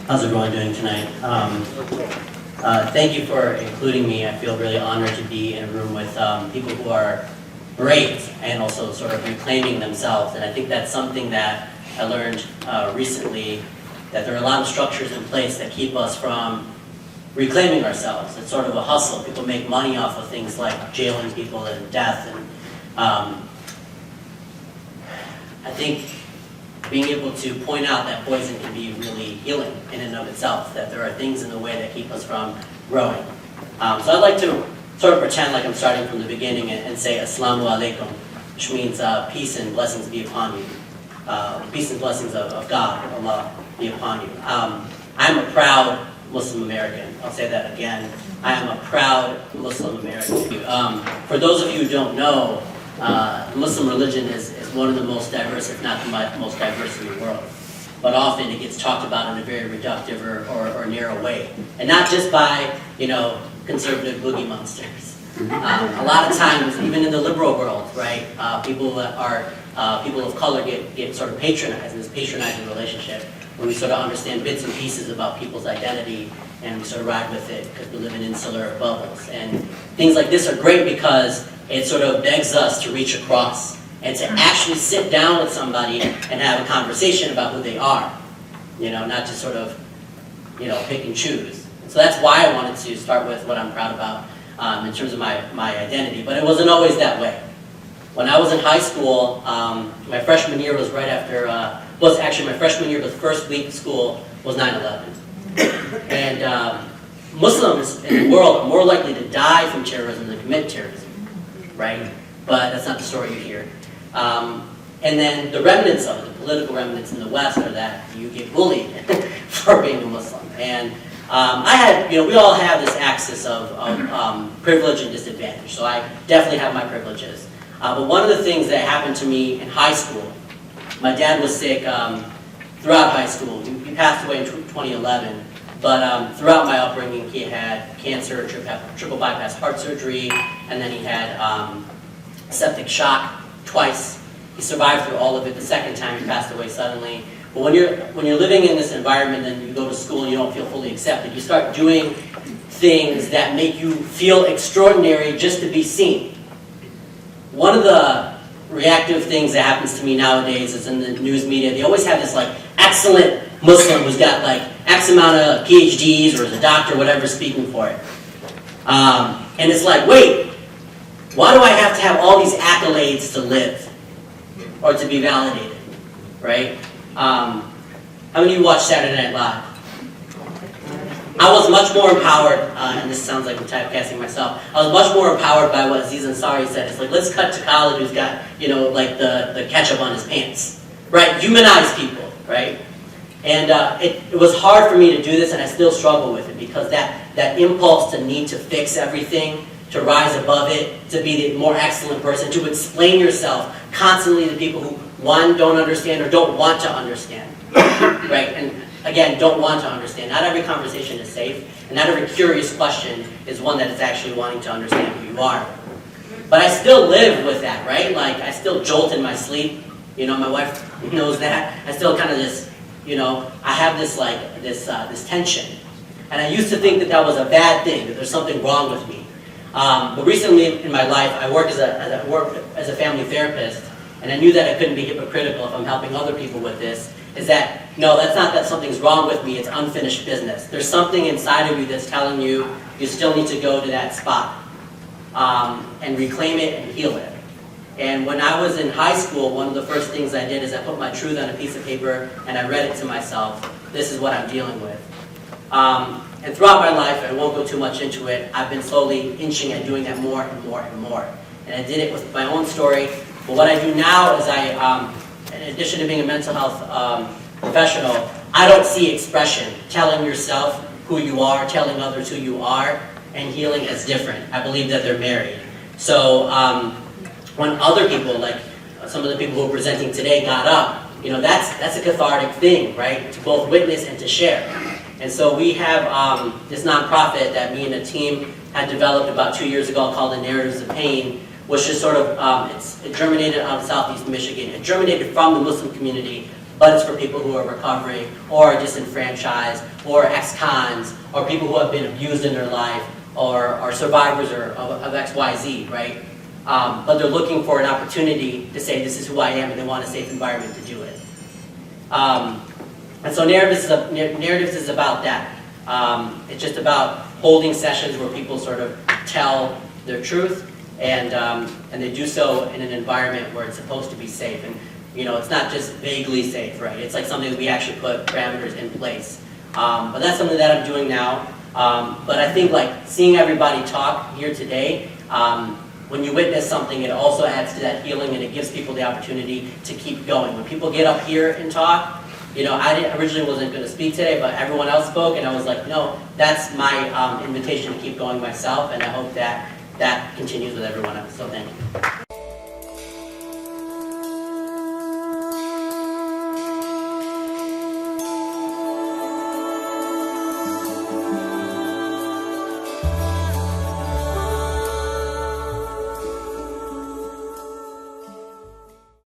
How's everyone doing tonight? Thank you for including me. I feel really honored to be in a room with people who are brave and also sort of reclaiming themselves. And I think that's something that I learned recently, that there are a lot of structures in place that keep us from reclaiming ourselves. It's sort of a hustle. People make money off of things like jailing people and death. And I think being able to point out that poison can be really healing in and of itself, that there are things in the way that keep us from growing. So I'd like to sort of pretend like I'm starting from the beginning and say Assalamu alaikum, which means peace and blessings be upon you. Peace and blessings of God, Allah, be upon you. I'm a proud Muslim American. I'll say that again. I am a proud Muslim American. For those of you who don't know, Muslim religion is one of the most diverse, if not the most diverse in the world. But often it gets talked about in a very reductive or narrow way. And not just by, conservative boogie monsters. A lot of times, even in the liberal world, right, people that are people of color get sort of patronized in this patronizing relationship when we sort of understand bits and pieces about people's identity and we sort of ride with it because we live in insular bubbles. And things like this are great because it sort of begs us to reach across and to actually sit down with somebody and have a conversation about who they are, not just sort of, pick and choose. And so that's why I wanted to start with what I'm proud about in terms of my identity. But it wasn't always that way. When I was in high school, my freshman year was right after, my freshman year, but the first week of school was 9/11. And Muslims in the world are more likely to die from terrorism than commit terrorism, right? But that's not the story you hear. And then the remnants of it, the political remnants in the West, are that you get bullied for being a Muslim. And we all have this axis of privilege and disadvantage. So I definitely have my privileges. But one of the things that happened to me in high school, my dad was sick throughout high school. He passed away in 2011. But throughout my upbringing, he had cancer, triple bypass heart surgery, and then he had septic shock twice. He survived through all of it. The second time, he passed away suddenly. But when you're living in this environment and you go to school and you don't feel fully accepted, you start doing things that make you feel extraordinary just to be seen. One of the reactive things that happens to me nowadays is in the news media, they always have this excellent Muslim who's got X amount of PhDs or is a doctor, whatever, speaking for it. And it's wait, why do I have to have all these accolades to live or to be validated, right? How many of you watch Saturday Night Live? I was much more empowered, and this sounds like I'm typecasting myself, I was much more empowered by what Zain S said. It's let's cut to college who's got, the ketchup on his pants, right? Humanize people, right? And it was hard for me to do this, and I still struggle with it, because that impulse to need to fix everything, to rise above it, to be the more excellent person, to explain yourself constantly to people who, one, don't understand or don't want to understand, right? And again, don't want to understand. Not every conversation is safe, and not every curious question is one that is actually wanting to understand who you are. But I still live with that, right? I still jolt in my sleep. My wife knows that. I still kind of just, I have this this tension. And I used to think that was a bad thing, that there's something wrong with me. But recently in my life, I work as a family therapist, and I knew that I couldn't be hypocritical if I'm helping other people with this. Is that, no, that's not that something's wrong with me, it's unfinished business. There's something inside of you that's telling you you still need to go to that spot and reclaim it and heal it. And when I was in high school, one of the first things I did is I put my truth on a piece of paper and I read it to myself. This is what I'm dealing with. And throughout my life, and I won't go too much into it, I've been slowly inching at doing that more and more and more. And I did it with my own story. But what I do now is in addition to being a mental health professional, I don't see expression, telling yourself who you are, telling others who you are, and healing as different. I believe that they're married. So when other people, like some of the people who are presenting today, got up, that's a cathartic thing, right? To both witness and to share. And so we have this nonprofit that me and a team had developed about 2 years ago called the Narratives of Pain, which is sort of, it germinated out of Southeast Michigan. It germinated from the Muslim community but it's for people who are recovering, or are disenfranchised, or ex-cons, or people who have been abused in their life, or survivors of XYZ, right? But they're looking for an opportunity to say, this is who I am, and they want a safe environment to do it. And so narratives is about that. It's just about holding sessions where people sort of tell their truth, and they do so in an environment where it's supposed to be safe. And it's not just vaguely safe, right? It's like something that we actually put parameters in place. But that's something that I'm doing now. But I think like seeing everybody talk here today, when you witness something, it also adds to that healing, and it gives people the opportunity to keep going. When people get up here and talk, I originally wasn't going to speak today, but everyone else spoke, and I was like, no, that's my invitation to keep going myself, and I hope that continues with everyone else. So thank you.